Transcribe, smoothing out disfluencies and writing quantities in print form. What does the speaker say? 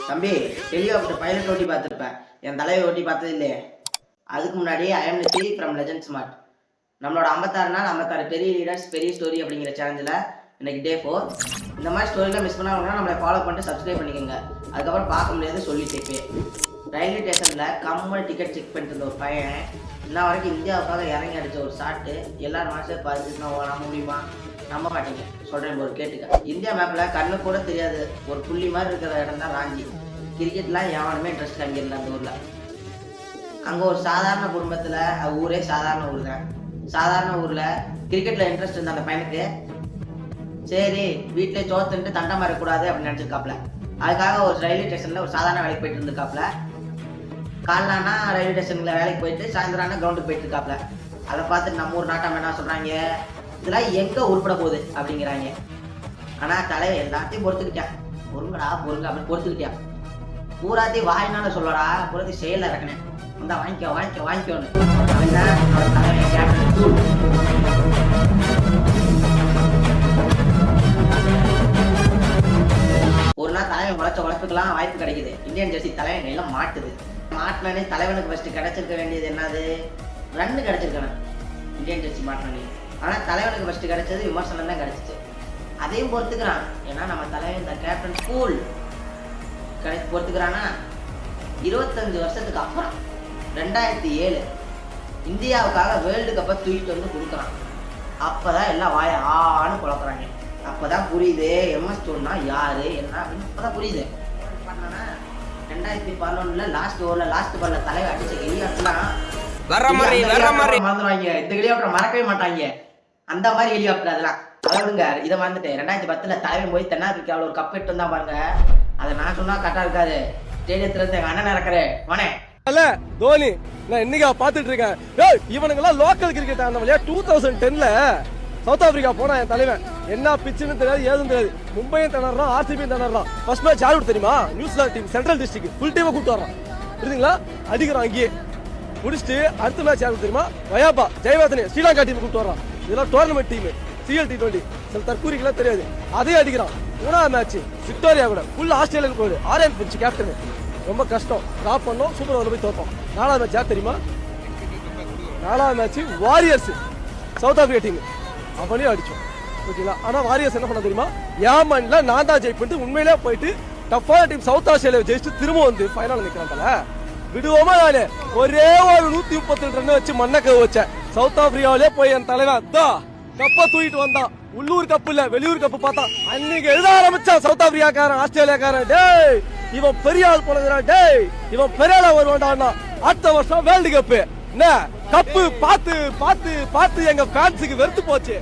தம்பி helicopter pilot ஓட்டி பார்த்துருப்பேன், என் தலையை ஓட்டி பார்த்தது இல்லையே. அதுக்கு முன்னாடி I'm Nithi from legend smart. நம்மளோட 56 நாள் 56 பெரிய லீடர்ஸ் பெரிய ஸ்டோரி அப்படிங்கிற சேனலில் இன்னைக்கு டே 4. இந்த மாதிரி ஸ்டோரியில் மிஸ் பண்ணாங்கன்னா நம்மளை ஃபாலோ பண்ணிட்டு சப்ஸ்கிரைப் பண்ணிக்கோங்க. அதுக்கப்புறம் பார்க்க முடியாது சொல்லிட்டு ரயில்வே ஸ்டேஷனில் கம்மல் டிக்கெட் செக் பண்ணிட்டு இருந்த ஒரு பையன் இன்ன வரைக்கும் இந்தியாவுக்காக இறங்கி அடித்த ஒரு ஷாட்டு எல்லாரும் மனசே பார்த்துட்டு நம்ப முடியுமா? நம்ப மாட்டீங்க, சொல்கிறேன் ஒரு கேட்டுக்க. இந்தியா மேப்பில் கண்ணு கூட தெரியாது ஒரு புள்ளி மாதிரி இருக்கிற இடம் தான் ராஞ்சி. கிரிக்கெட்லாம் எவனுமே இன்ட்ரெஸ்ட் காமிக்கல அந்த ஊரில். அங்கே ஒரு சாதாரண குடும்பத்தில் ஊரே சாதாரண ஊர் தான். சாதாரண ஊரில் கிரிக்கெட்டில் இன்ட்ரெஸ்ட் இருந்த அந்த பையனுக்கு சரி வீட்டிலே தோத்துன்ட்டு தண்டை மாறக்கூடாது அப்படின்னு நினச்சிருக்காப்புல. அதுக்காக ஒரு ரயில்வே ஸ்டேஷனில் ஒரு சாதாரண வேலைக்கு போயிட்டு இருந்திருக்காப்புல. காலைலானா ரயில்வே ஸ்டேஷனில் வேலைக்கு போயிட்டு சாயந்தரம் கிரவுண்டுக்கு போயிட்டு இருக்காப்புல. அதை பார்த்துட்டு நம்ம ஊர் நாட்டம் என்ன சொல்கிறாங்க, இதெல்லாம் எங்கே உருப்பட போகுது அப்படிங்கிறாங்க. ஆனால் தலையை எல்லாத்தையும் பொறுத்துக்கிட்டான். பொருங்கடா பொருங்க அப்படின்னு பொறுத்துக்கிட்டான். பூராத்தையும் வாயினால சொல்லடா, பூராத்தையும் செயலில் இறக்கினேன். வந்தா வாங்கிக்கோன்னு ஒரு நாள் தலைவன் உழைப்புக்கெல்லாம் வாய்ப்பு கிடைக்குது. இந்தியன் ஜெர்சி தலைவன் எல்லாம் மாட்டுது. மாட்டினே தலைவனுக்கு ஃபர்ஸ்ட் கிடைச்சிருக்க வேண்டியது என்னது, ரன்னு கிடைச்சிருக்கணும் இந்தியன் ஜெர்சி மாட்டினே. ஆனால் தலைவனுக்கு ஃபர்ஸ்ட் கிடைச்சது விமர்சனம் தான் கிடைச்சிச்சு. அதையும் பொறுத்துக்கிறான். ஏன்னா நம்ம தலைவன் இந்த கேப்டன் ஸ்கூல் பொறுத்துக்கிறான்னா 25 வருஷத்துக்கு அப்புறம் 2007 இந்தியாவுக்காக வேர்ல்டு கப்பை தூக்கிட்டு வந்து கொடுக்குறான். அப்போதான் எல்லாம் வாய ஆன்னு குழப்பறாங்க. அப்போதான் புரியுது எம்எஸ் தோனினா யாரு என்ன அப்படின்னு. அப்போதான் புரியுது. பண்ணனா 2011 லாஸ்ட் ஓவரில் லாஸ்ட் பால்ல தலைவர் அடிச்ச ஹெலிகாப்டர்லாம் மறந்துடுவாங்க. இந்த ஹெலிகாப்டர் மறக்கவே மாட்டாங்க. அந்த மாதிரி ஹெலிகாப்டர் அதெல்லாம் அதாவதுங்க. இதை வந்துட்டு 2010 தலைவன் போய் தென்னாப்பிரிக்காவில் ஒரு கப் எடுத்து வந்தா பாருங்க. அதை நான் சொன்னா கரெக்டா இருக்காது. ஸ்டேடியத்துல இருந்து எங்க அண்ணன் இறக்குறேன் வானே தோனி நான் இன்னைக்கு பாத்துட்டு இருக்கேன். இவனுங்க எல்லாம் லோக்கல் கிரிக்கெட் ஆனவங்க 2010ல சவுத் ஆப்பிரிக்கா போனா என் தலைவன் என்ன பிச்சுன்னு தெரியாது ஏதும் தெரியாது. மும்பையும் திணறான், ஆர்சிபியும் திணறான். ஃபர்ஸ்ட் மேட்ச் யாரு தெரியுமா? New Zealand team central district full டீமை கூப்பிட்டு வரான். புரியுதுங்களா? அடிக்கிறான் அங்கேயே முடிச்சுட்டு அடுத்த மேட்ச் யாரு தெரியுமா? வயாபா ஜெயவர்தனே ஸ்ரீலங்கா டீம் கூப்பிட்டு வரான். இதெல்லாம் டோர்னமெண்ட் டீம் CL T20 சில தற்கூரிக்கெல்லாம் தெரியாது. அதையும் அடிக்கிறான். 3வது மேட்ச் விக்டோரியா கூட ஃபுல் ஆஸ்திரேலியன் கோடு ஆரியன் பிரிச்சு கேப்டன். ரொம்ப கஷ்டம் டிராப் பண்ணோம். சூப்பர் ஓவரில் போய் தோத்தோம். 4வது மேட்ச் யார் தெரியுமா? 4வது match warriors south Africa team அவனையும் அடிச்சோம். ஓகேங்களா? ஆனா வாரியர்ஸ் என்ன பண்ண தெரியுமா? ஏமன்ல நான் தான் ஜெயிப்பிட்டு உண்மையிலே போயிட்டு டஃப்பான டீம் சவுத் ஆஸ்திரேலியா ஜெயிச்சுட்டு திரும்ப வந்து ஃபைனல் நிற்கிறாங்கல்ல. விடுவோமா? நானு ஒரே ஒரு 132 ரன் வச்சு மண்ணக்க வச்சேன். சவுத் ஆப்பிரிக்காவிலே போய் என் தலைவன் கப்பை தூக்கிட்டு வந்தான். உள்ளூர் கப்பு இல்ல வெளியூர் கப்பு பார்த்தா அன்னைக்கு எழுத ஆரம்பிச்சான் சவுத் ஆப்பிரிக்காக்காரன் ஆஸ்திரேலியாக்காரன். டேய் இவன் பெரிய ஆள் போனதுடா, டேய் இவன் பெரிய ஆளா வருவான்டா. அடுத்த வருஷம் வேர்ல்டு கப்பு என்ன கப்பு பார்த்து பார்த்து பார்த்து எங்க ஃபேன்ஸுக்கு வெறுத்து போச்சு.